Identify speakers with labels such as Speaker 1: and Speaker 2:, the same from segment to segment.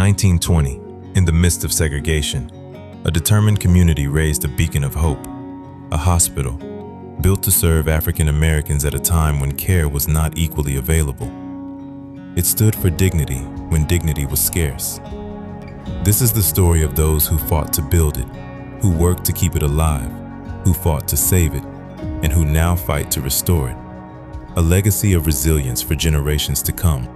Speaker 1: 1920, in the midst of segregation, a determined community raised a beacon of hope, a hospital built to serve African Americans at a time when care was not equally available. It stood for dignity when dignity was scarce. This is the story of those who fought to build it, who worked to keep it alive, who fought to save it, and who now fight to restore it. A legacy of resilience for generations to come.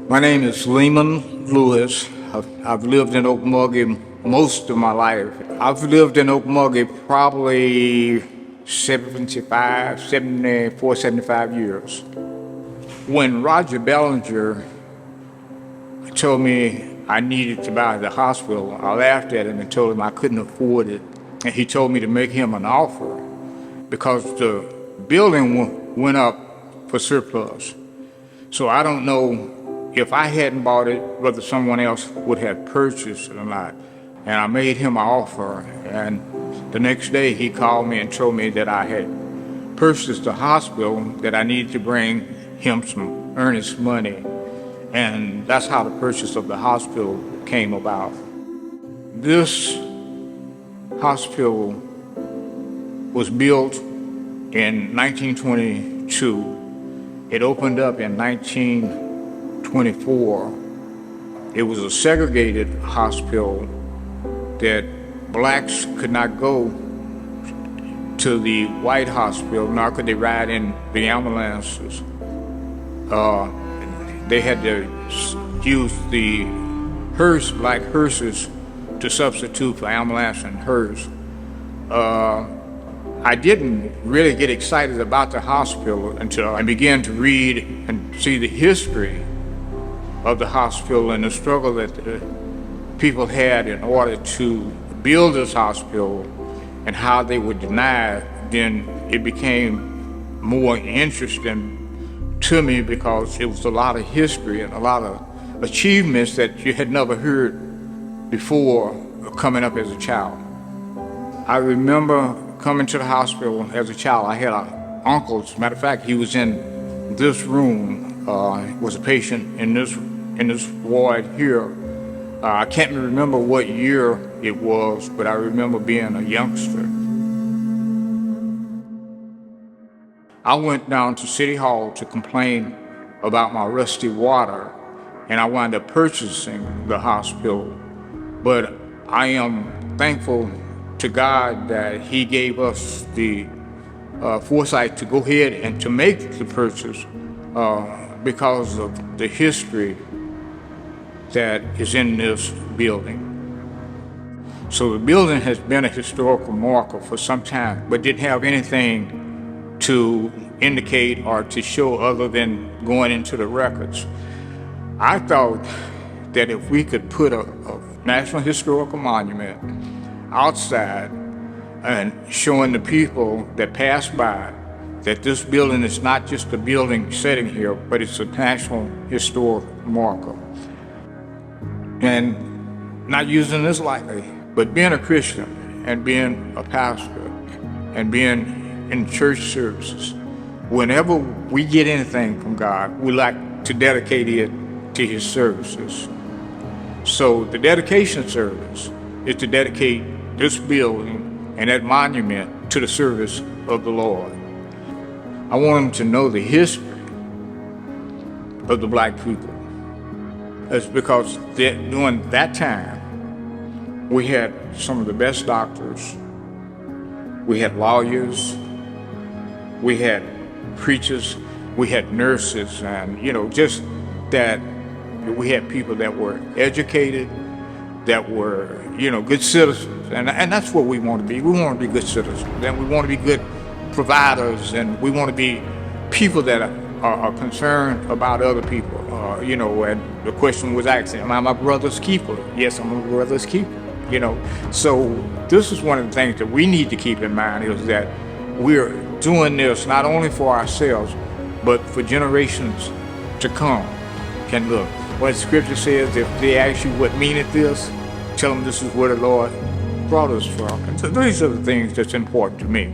Speaker 2: My name is Leman Lewis. I've lived in Okmulgee most of my life. I've lived in Okmulgee probably 74, 75 years. When Roger Bellinger told me I needed to buy the hospital, I laughed at him and told him I couldn't afford it. And he told me to make him an offer because the building went up for surplus. So I don't know if I hadn't bought it, whether someone else would have purchased it or not. And I made him an offer, and the next day he called me and told me that I had purchased the hospital, that I needed to bring him some earnest money. And that's how the purchase of the hospital came about. This hospital was built in 1922. It opened up in 1924. It was a segregated hospital that blacks could not go to the white hospital, nor could they ride in the ambulances. They had to use the hearse, black hearses, to substitute for ambulance and hearse. I didn't really get excited about the hospital until I began to read and see the history of the hospital and the struggle that the people had in order to build this hospital and how they were denied. Then it became more interesting to me because it was a lot of history and a lot of achievements that you had never heard before coming up as a child. I remember coming to the hospital as a child. I had an uncle, as a matter of fact, he was in this room, was a patient in this ward here. I can't remember what year it was, but I remember being a youngster. I went down to City Hall to complain about my rusty water, and I wound up purchasing the hospital. But I am thankful to God that He gave us the foresight to go ahead and to make the purchase because of the history that is in this building. So the building has been a historical marker for some time, but didn't have anything to indicate or to show other than going into the records. I thought that if we could put a National Historical Monument outside and showing the people that pass by that this building is not just a building sitting here, but it's a national historic marker. And not using this lightly, but being a Christian and being a pastor and being in church services, whenever we get anything from God, we like to dedicate it to His services. So the dedication service is to dedicate this building and that monument to the service of the Lord. I want them to know the history of the black people. It's because during that time, we had some of the best doctors, we had lawyers, we had preachers, we had nurses, and just that we had people that were educated, that were good citizens, and that's what we want to be. We want to be good citizens, and we want to be good providers, and we want to be people that are concerned about other people. And the question was asked, am I my brother's keeper? Yes, I'm my brother's keeper. So this is one of the things that we need to keep in mind, is that we're doing this not only for ourselves, but for generations to come. Can look. What the scripture says, if they ask you what meaneth this, tell them this is where the Lord brought us from. And so these are the things that's important to me.